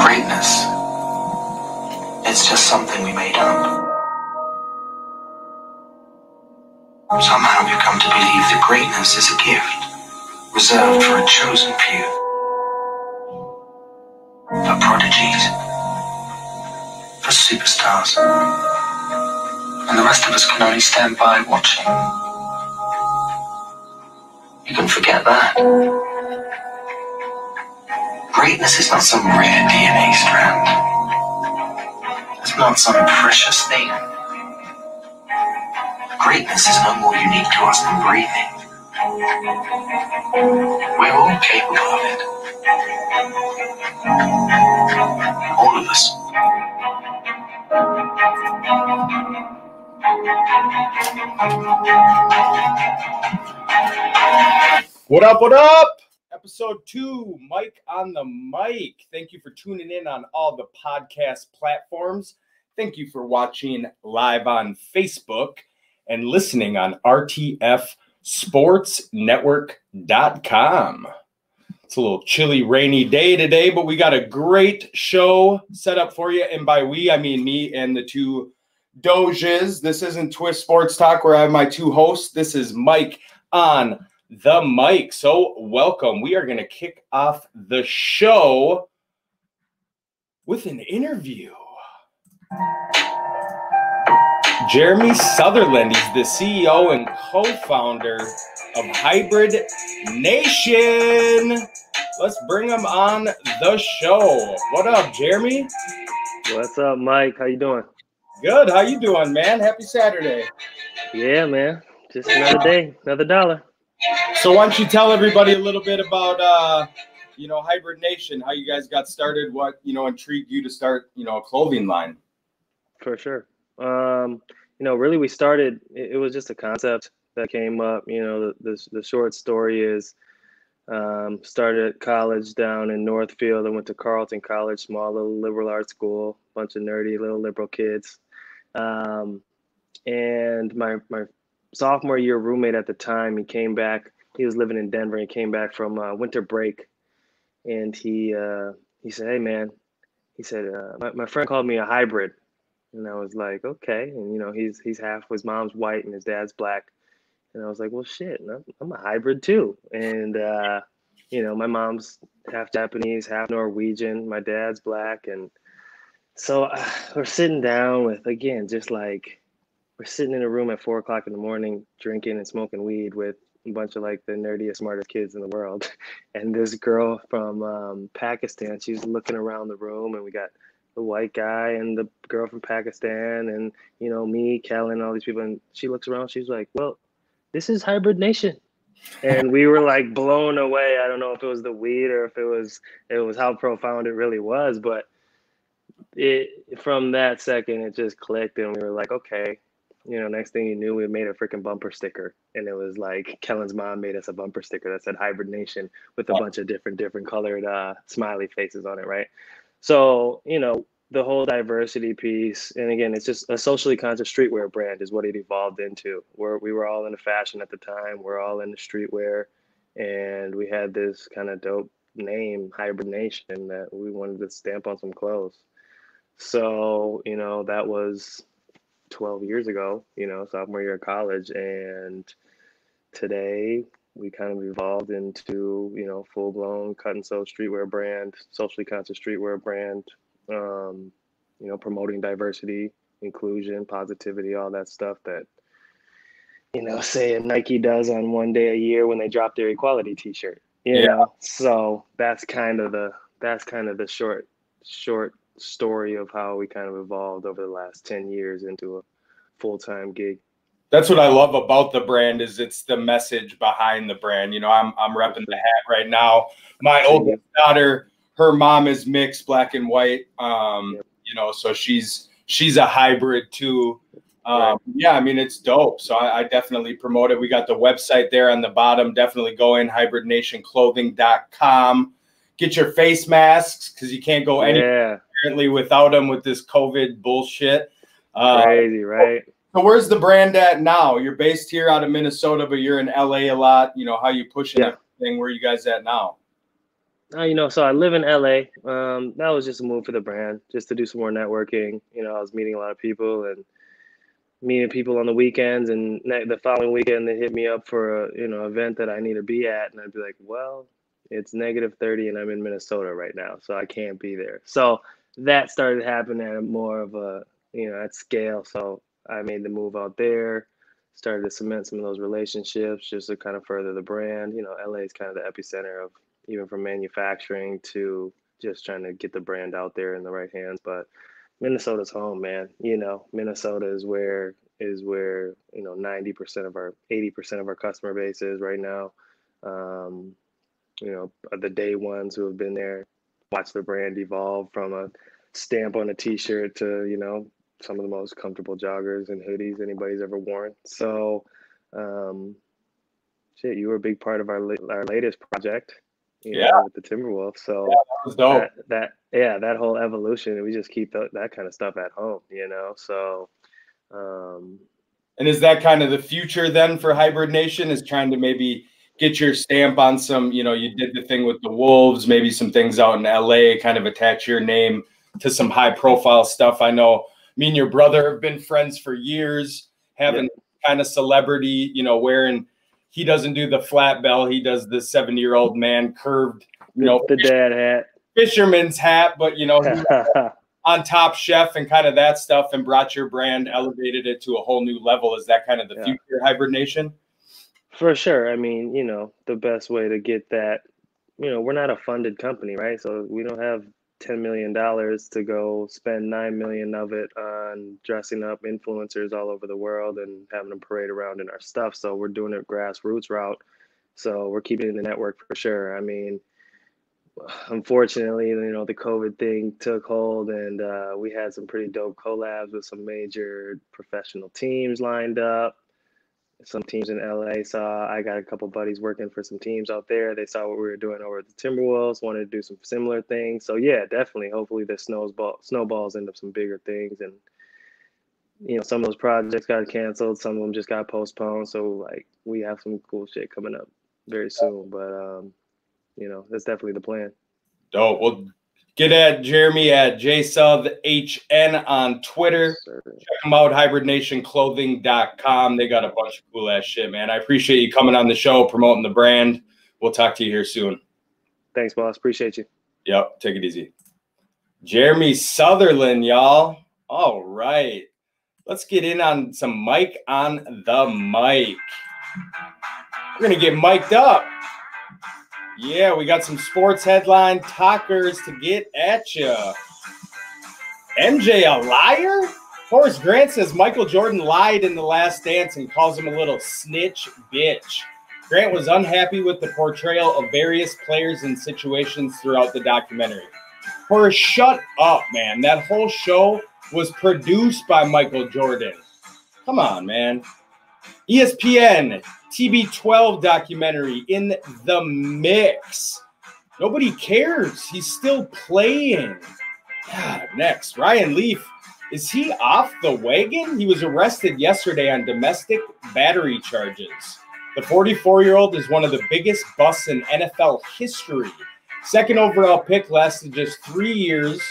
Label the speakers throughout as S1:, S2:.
S1: Greatness. It's just something we made up. Somehow we've come to believe that greatness is a gift, reserved for a chosen few. For prodigies. For superstars. And the rest of us can only stand by watching. You can forget that. Greatness is not some rare DNA strand. It's not some precious thing. Greatness is no more unique to us than breathing. We're all capable of it. All of us.
S2: What up, what up? Episode 2, Mike on the mic. Thank you for tuning in on all the podcast platforms. Thank you for watching live on Facebook and listening on rtfsportsnetwork.com. It's a little chilly, rainy day today, but we got a great show set up for you. And by we, I mean me and the two Doges. This isn't Twist Sports Talk where I have my two hosts. This is Mike on the mic. So welcome. We are going to kick off the show with an interview. Jeremy Sutherland, he's the CEO and co-founder of Hybrid Nation. Let's bring him on the show. What up, Jeremy?
S3: What's up, Mike? How you doing?
S2: Good. How you doing, man? Happy Saturday.
S3: Yeah, man. Just another day, another dollar.
S2: So why don't you tell everybody a little bit about, Hybrid Nation, how you guys got started, what, intrigued you to start, a clothing line?
S3: For sure. Really we started, it was just a concept that came up. The short story is started at college down in Northfield. I went to Carleton College, small little liberal arts school, bunch of nerdy little liberal kids. And my sophomore year roommate at the time, he came back. He was living in Denver. He came back from winter break, and he said, "Hey, man," he said, "my friend called me a hybrid," and I was like, "Okay." And he's half. His mom's white and his dad's black, and I was like, "Well, shit, I'm a hybrid too." And my mom's half Japanese, half Norwegian. My dad's black, and so we're sitting down with we're sitting in a room at 4:00 in the morning, drinking and smoking weed with a bunch of like the nerdiest, smartest kids in the world. And this girl from Pakistan, she's looking around the room, and we got the white guy and the girl from Pakistan and, me, Kellen, all these people. And she looks around, she's like, "Well, this is Hybrid Nation." And we were like blown away. I don't know if it was the weed or if it was how profound it really was, but from that second, it just clicked, and we were like, okay. Next thing you knew, we made a freaking bumper sticker, and it was like Kellen's mom made us a bumper sticker that said Hybrid Nation with a bunch of different colored smiley faces on it, right? So, the whole diversity piece, and again, it's just a socially conscious streetwear brand is what it evolved into. We were all into fashion at the time. We're all into streetwear, and we had this kind of dope name, Hybrid Nation, that we wanted to stamp on some clothes. So, that was 12 years ago, sophomore year of college. And today we kind of evolved into, full-blown cut and sew streetwear brand, socially conscious streetwear brand, promoting diversity, inclusion, positivity, all that stuff that, say Nike does on one day a year when they drop their equality t-shirt, you know? So that's kind of the short story of how we kind of evolved over the last 10 years into a full-time gig.
S2: That's what I love about the brand is it's the message behind the brand. I'm repping the hat right now. My oldest daughter, her mom is mixed black and white. So she's a hybrid too. It's dope. So I definitely promote it. We got the website there on the bottom. Definitely go in hybridnationclothing.com. Get your face masks because you can't go anywhere apparently without them with this COVID bullshit.
S3: Crazy, right?
S2: So where's the brand at now? You're based here out of Minnesota, but you're in LA a lot. How you pushing everything? Where are you guys at now?
S3: So I live in LA. That was just a move for the brand, just to do some more networking. I was meeting a lot of people and meeting people on the weekends, and the following weekend they hit me up for a event that I need to be at, and I'd be like, well, it's -30 and I'm in Minnesota right now, so I can't be there. So that started happening at more of a at scale. So I made the move out there, started to cement some of those relationships just to kind of further the brand. LA is kind of the epicenter of even from manufacturing to just trying to get the brand out there in the right hands. But Minnesota's home, man. Minnesota is where 90% of our 80% of our customer base is right now. Um, the day ones who have been there, watch the brand evolve from a stamp on a t-shirt to, some of the most comfortable joggers and hoodies anybody's ever worn. So, um, shit, you were a big part of our latest project,
S2: Yeah,
S3: with the Timberwolves. So
S2: that was dope.
S3: that whole evolution, we just keep that kind of stuff at home, So,
S2: And is that kind of the future then for Hybrid Nation, is trying to maybe get your stamp on some, you did the thing with the Wolves, maybe some things out in LA, kind of attach your name to some high profile stuff. I know me and your brother have been friends for years, having kind of celebrity, wearing, he doesn't do the flat bell. He does the 70-year-old man curved,
S3: the dad hat,
S2: fisherman's hat, but, he on Top Chef and kind of that stuff, and brought your brand, elevated it to a whole new level. Is that kind of the future, Hybrid Nation?
S3: For sure. I mean, the best way to get that, we're not a funded company, right? So we don't have $10 million to go spend $9 million of it on dressing up influencers all over the world and having them parade around in our stuff. So we're doing it grassroots route. So we're keeping it in the network for sure. I mean, unfortunately, the COVID thing took hold, and we had some pretty dope collabs with some major professional teams lined up. Some teams in LA saw, I got a couple buddies working for some teams out there. They saw what we were doing over at the Timberwolves, wanted to do some similar things. So yeah, definitely. Hopefully this snowballs into some bigger things. And, some of those projects got canceled. Some of them just got postponed. So like we have some cool shit coming up very soon. But, that's definitely the plan.
S2: Dope. Well, get at Jeremy at JSouthHN on Twitter. Check them out, hybridnationclothing.com. They got a bunch of cool ass shit, man. I appreciate you coming on the show, promoting the brand. We'll talk to you here soon.
S3: Thanks, boss. Appreciate you.
S2: Yep. Take it easy. Jeremy Sutherland, y'all. All right. Let's get in on some Mike on the mic. We're going to get mic'd up. Yeah, we got some sports headline talkers to get at you. MJ a liar? Horace Grant says Michael Jordan lied in The Last Dance and calls him a little snitch bitch. Grant was unhappy with the portrayal of various players and situations throughout the documentary. Horace, shut up, man. That whole show was produced by Michael Jordan. Come on, man. ESPN TB12 documentary in the mix. Nobody cares. He's still playing. God, next, Ryan Leaf. Is he off the wagon? He was arrested yesterday on domestic battery charges. The 44-year-old is one of the biggest busts in NFL history. Second overall pick, lasted just 3 years,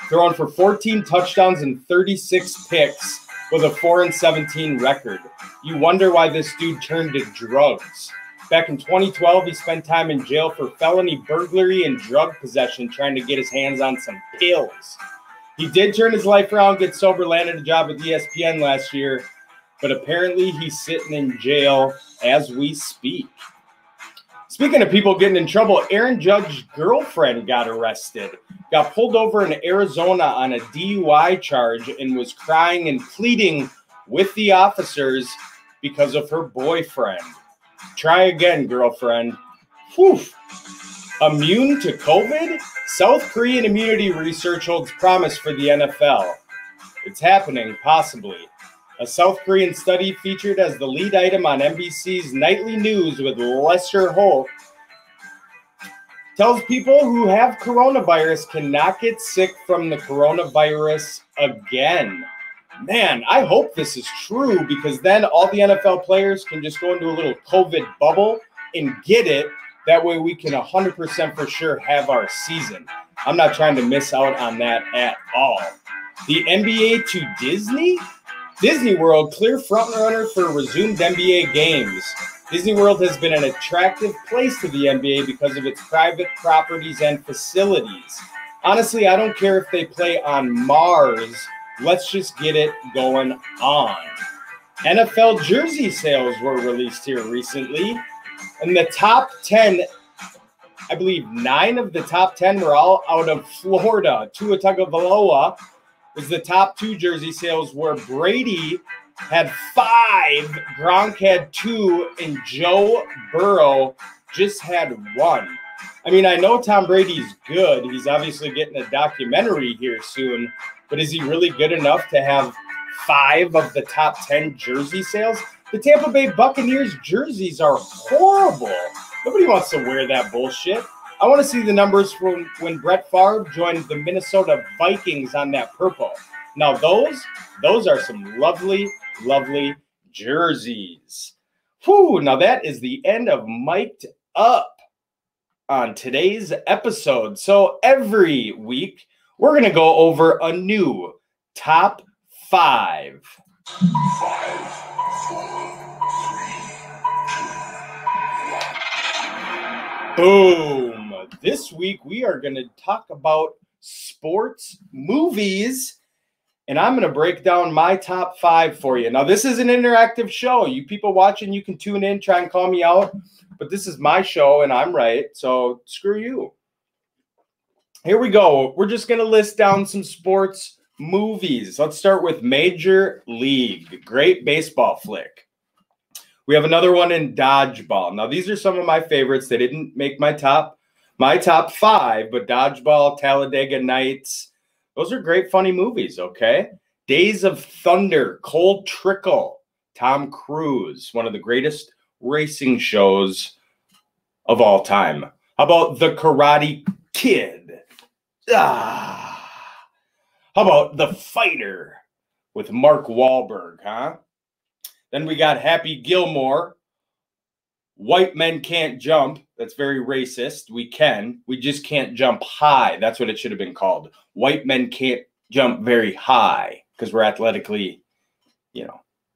S2: throwing for 14 touchdowns and 36 picks with a 4-17 record. You wonder why this dude turned to drugs. Back in 2012, he spent time in jail for felony burglary and drug possession, trying to get his hands on some pills. He did turn his life around, get sober, landed a job with ESPN last year, but apparently he's sitting in jail as we speak. Speaking of people getting in trouble, Aaron Judge's girlfriend got arrested, got pulled over in Arizona on a DUI charge, and was crying and pleading with the officers because of her boyfriend. Try again, girlfriend. Whew. Immune to COVID? South Korean immunity research holds promise for the NFL. It's happening, possibly. A South Korean study featured as the lead item on NBC's Nightly News with Lester Holt tells people who have coronavirus cannot get sick from the coronavirus again. Man, I hope this is true, because then all the NFL players can just go into a little COVID bubble and get it. That way we can 100% for sure have our season. I'm not trying to miss out on that at all. The NBA to Disney? Disney World, clear frontrunner for resumed NBA games. Disney World has been an attractive place to the NBA because of its private properties and facilities. Honestly, I don't care if they play on Mars. Let's just get it going on. NFL jersey sales were released here recently. And the top 10, I believe 9 of the top 10 were all out of Florida. Tua Tagovailoa was the top 2 jersey sales, where Brady had 5, Gronk had 2, and Joe Burrow just had 1. I mean, I know Tom Brady's good. He's obviously getting a documentary here soon, but is he really good enough to have 5 of the top 10 jersey sales? The Tampa Bay Buccaneers jerseys are horrible. Nobody wants to wear that bullshit. I want to see the numbers from when Brett Favre joined the Minnesota Vikings on that purple. Now, those are some lovely, lovely jerseys. Whew, now that is the end of Mic'd Up on today's episode. So every week, we're going to go over a new top 5. 5, 4, 3, 2, 1. Boom. This week, we are going to talk about sports movies, and I'm going to break down my top 5 for you. Now, this is an interactive show. You people watching, you can tune in, try and call me out, but this is my show, and I'm right, so screw you. Here we go. We're just going to list down some sports movies. Let's start with Major League. Great baseball flick. We have another one in Dodgeball. Now, these are some of my favorites. They didn't make my top 5, but Dodgeball, Talladega Nights, those are great, funny movies, okay? Days of Thunder, Cold Trickle, Tom Cruise, one of the greatest racing shows of all time. How about The Karate Kid? How about The Fighter with Mark Wahlberg, huh? Then we got Happy Gilmore. White Men Can't Jump. That's very racist. We can. We just can't jump high. That's what it should have been called. White men can't jump very high because we're athletically,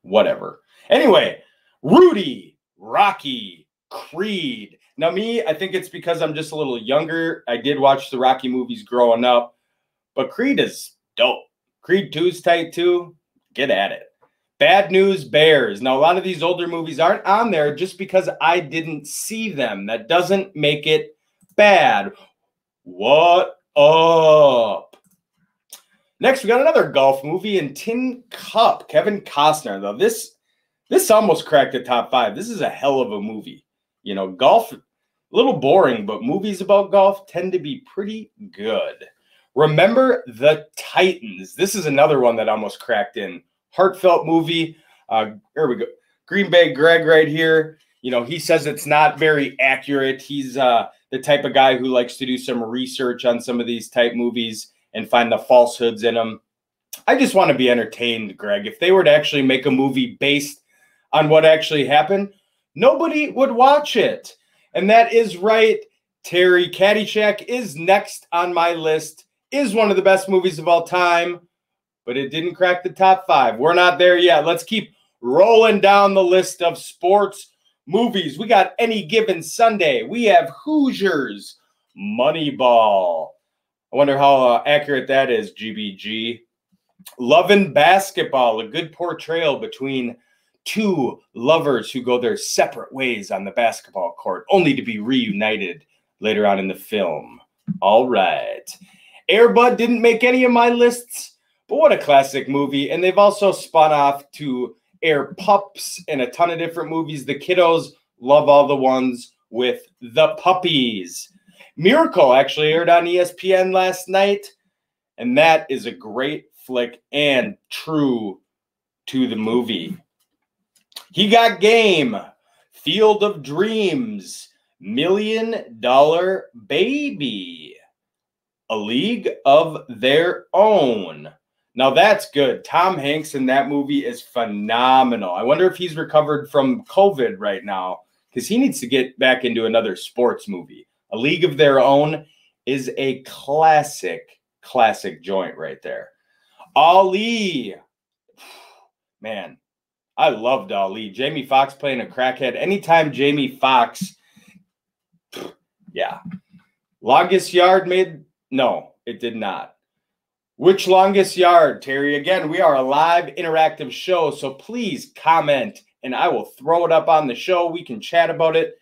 S2: whatever. Anyway, Rudy, Rocky, Creed. Now me, I think it's because I'm just a little younger. I did watch the Rocky movies growing up, but Creed is dope. Creed 2 is tight too. Get at it. Bad News Bears. Now, a lot of these older movies aren't on there just because I didn't see them. That doesn't make it bad. What up? Next, we got another golf movie in Tin Cup. Kevin Costner. Now, this almost cracked the top 5. This is a hell of a movie. Golf, a little boring, but movies about golf tend to be pretty good. Remember the Titans. This is another one that almost cracked in. Heartfelt movie. Here we go. Green Bay Greg right here. He says it's not very accurate. He's the type of guy who likes to do some research on some of these type movies and find the falsehoods in them. I just want to be entertained, Greg. If they were to actually make a movie based on what actually happened, nobody would watch it. And that is right, Terry. Caddyshack is next on my list. Is one of the best movies of all time, but it didn't crack the top 5. We're not there yet. Let's keep rolling down the list of sports movies. We got Any Given Sunday. We have Hoosiers, Moneyball. I wonder how accurate that is, GBG. Lovin' Basketball, a good portrayal between 2 lovers who go their separate ways on the basketball court, only to be reunited later on in the film. All right. Air Bud didn't make any of my lists. But what a classic movie. And they've also spun off to Air Pups and a ton of different movies. The kiddos love all the ones with the puppies. Miracle actually aired on ESPN last night. And that is a great flick and true to the movie. He Got Game, Field of Dreams, $1 Million Baby, A League of Their Own. Now that's good. Tom Hanks in that movie is phenomenal. I wonder if he's recovered from COVID right now, because he needs to get back into another sports movie. A League of Their Own is a classic joint right there. Ali. Man, I loved Ali. Jamie Foxx playing a crackhead. Anytime Jamie Foxx, yeah. Longest Yard made, no, it did not. Which Longest Yard, Terry? Again, we are a live interactive show, so please comment and I will throw it up on the show. We can chat about it.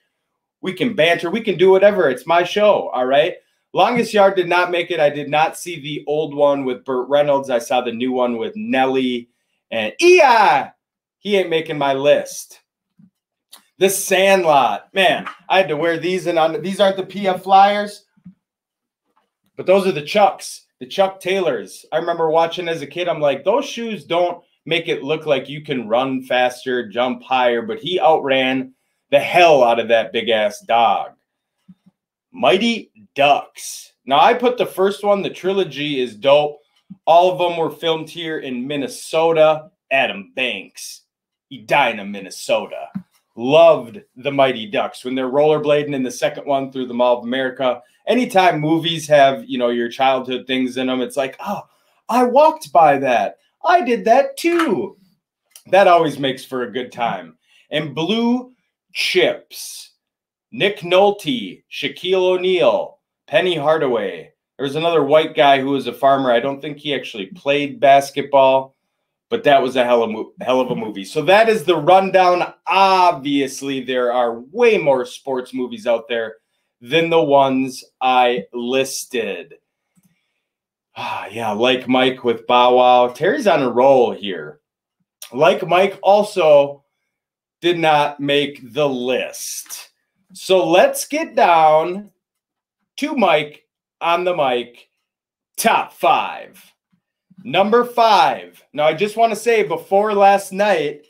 S2: We can banter. We can do whatever. It's my show, all right? Longest Yard did not make it. I did not see the old one with Burt Reynolds. I saw the new one with Nelly and Ia. He ain't making my list. The Sandlot. Man, I had to wear these. And these aren't the PF Flyers, but those are the Chucks, the Chuck Taylors. I remember watching as a kid. I'm like, those shoes don't make it look like you can run faster, jump higher, but he outran the hell out of that big-ass dog. Mighty Ducks. Now, I put the first one, the trilogy is dope. All of them were filmed here in Minnesota. Adam Banks, Edina, Minnesota. Loved the Mighty Ducks. When they're rollerblading in the second one through the Mall of America, anytime movies have, you know, your childhood things in them, it's like, oh, I walked by that. I did that too. That always makes for a good time. And Blue Chips. Nick Nolte, Shaquille O'Neal, Penny Hardaway. There was another white guy who was a farmer. I don't think he actually played basketball, but that was a hell of a movie. So that is the rundown. Obviously, there are way more sports movies out there than the ones I listed. Yeah, Like Mike with Bow Wow. Terry's on a roll here. Like Mike also did not make the list. So let's get down to Mike on the mic. Top 5. Number 5. Now, I just want to say before last night,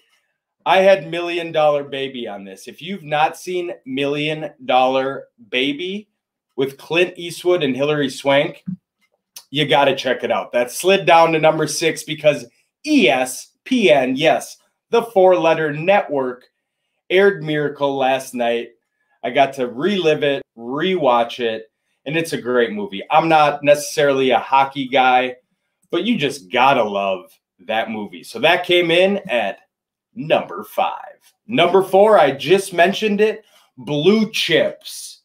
S2: I had $1 Million Baby on this. If you've not seen $1 Million Baby with Clint Eastwood and Hilary Swank, you got to check it out. That slid down to number 6 because ESPN, yes, the 4-letter network, aired Miracle last night. I got to relive it, rewatch it, and it's a great movie. I'm not necessarily a hockey guy, but you just got to love that movie. So that came in at number 5. Number 4, I just mentioned it, Blue Chips.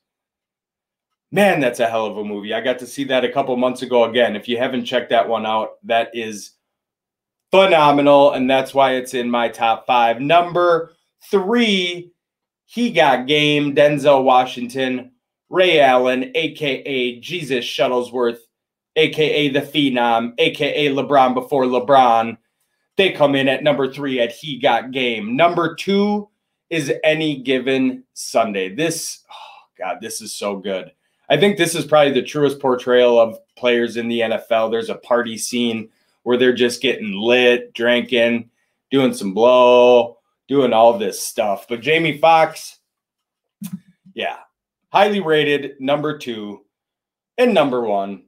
S2: Man, that's a hell of a movie. I got to see that a couple months ago again. If you haven't checked that one out, that is phenomenal, and that's why it's in my top 5. Number 3, He Got Game, Denzel Washington, Ray Allen, a.k.a. Jesus Shuttlesworth, a.k.a. The Phenom, a.k.a. LeBron before LeBron. They come in at number 3 at He Got Game. Number 2 is Any Given Sunday. This, oh God, this is so good. I think this is probably the truest portrayal of players in the NFL. There's a party scene where they're just getting lit, drinking, doing some blow, doing all this stuff. But Jamie Foxx, yeah, highly rated, number 2. And number 1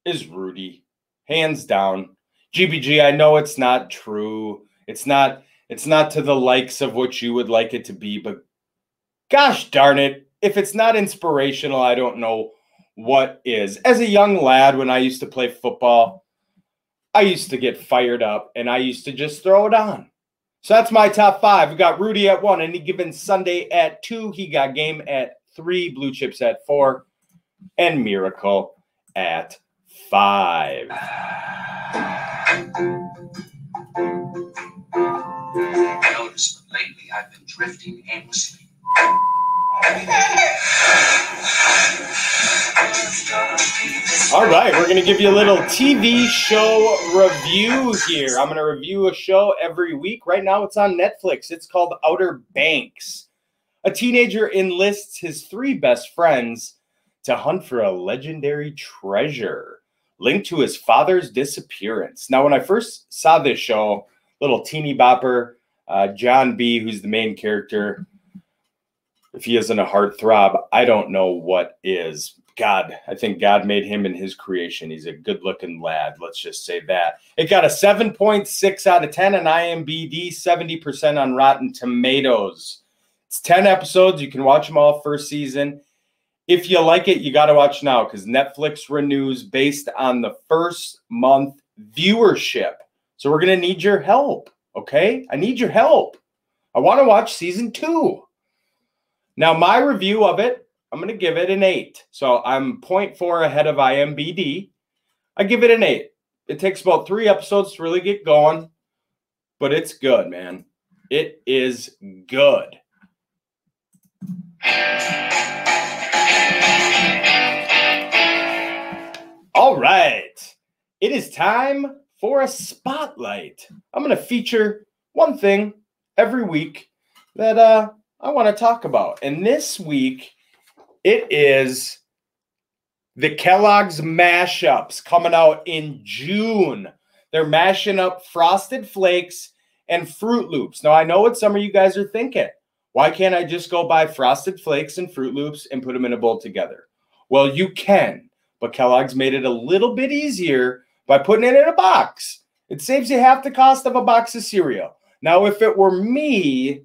S2: is Rudy, hands down. GBG, I know it's not true. It's not to the likes of what you would like it to be, but gosh darn it, if it's not inspirational, I don't know what is. As a young lad, when I used to play football, I used to get fired up, and I used to just throw it on. So that's my top 5. We got Rudy at 1, Any Given Sunday at 2, He Got Game at 3, Blue Chips at 4, and Miracle at 5.
S1: I noticed that lately I've been drifting aimlessly.
S2: All right, we're going to give you a little TV show review here. I'm going to review a show every week. Right now it's on Netflix. It's called Outer Banks. A teenager enlists his 3 best friends to hunt for a legendary treasure linked to his father's disappearance. Now, when I first saw this show, little teeny bopper, John B., who's the main character, if he isn't a heartthrob, I don't know what is. God, I think God made him in his creation. He's a good-looking lad. Let's just say that. It got a 7.6 out of 10 on IMDb, 70% on Rotten Tomatoes. It's 10 episodes. You can watch them all first season. If you like it, you got to watch now because Netflix renews based on the first month viewership. So we're going to need your help, okay? I need your help. I want to watch season 2. Now, my review of it, I'm going to give it an 8. So I'm 0.4 ahead of IMDb. I give it an 8. It takes about 3 episodes to really get going, but it's good, man. It is good. All right. It is time for a spotlight. I'm going to feature one thing every week that I want to talk about. And this week, it is the Kellogg's mashups coming out in June. They're mashing up Frosted Flakes and Fruit Loops. Now, I know what some of you guys are thinking. Why can't I just go buy Frosted Flakes and Fruit Loops and put them in a bowl together? Well, you can, but Kellogg's made it a little bit easier by putting it in a box. It saves you half the cost of a box of cereal. Now, if it were me,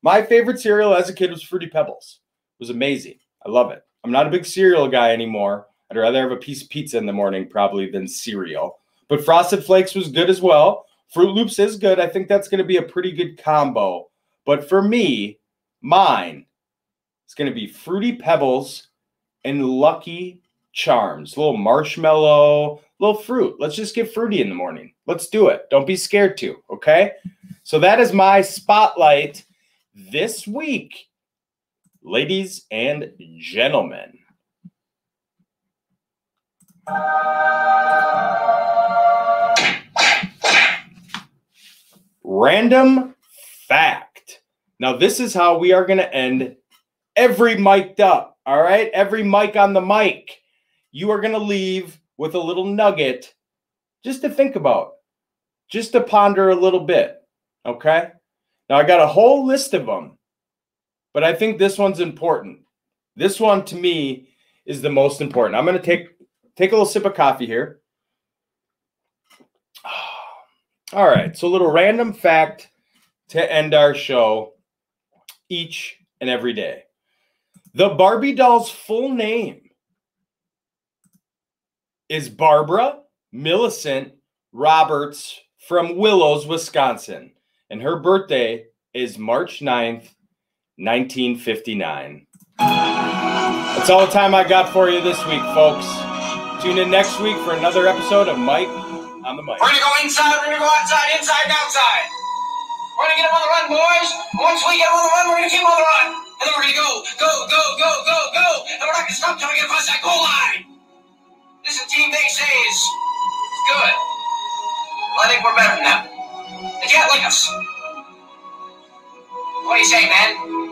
S2: my favorite cereal as a kid was Fruity Pebbles. It was amazing. I love it. I'm not a big cereal guy anymore. I'd rather have a piece of pizza in the morning probably than cereal. But Frosted Flakes was good as well. Fruit Loops is good. I think that's going to be a pretty good combo. But for me, mine is going to be Fruity Pebbles and Lucky Charms. A little marshmallow, little fruit. Let's just get fruity in the morning. Let's do it. Don't be scared to, okay? So that is my spotlight this week, ladies and gentlemen. Random fact. Now, this is how we are going to end every mic'd up, all right? Every mic on the mic. You are going to leave with a little nugget just to think about, just to ponder a little bit, okay? Now, I got a whole list of them, but I think this one's important. This one, to me, is the most important. I'm going to take a little sip of coffee here. All right, so a little random fact to end our show each and every day. The Barbie doll's full name is Barbara Millicent Roberts from Willows, Wisconsin. And her birthday is March 9th, 1959. That's all the time I got for you this week, folks. Tune in next week for another episode of Mike on the Mic.
S1: We're gonna go inside, we're gonna go outside, inside and outside. We're gonna get them on the run, boys. Once we get them on the run, we're gonna keep them on the run. And then we're gonna go. And we're not gonna stop till we get across that goal line. This is Team Big says it's good. Well, I think we're better than them. They can't lick us. What do you say, man?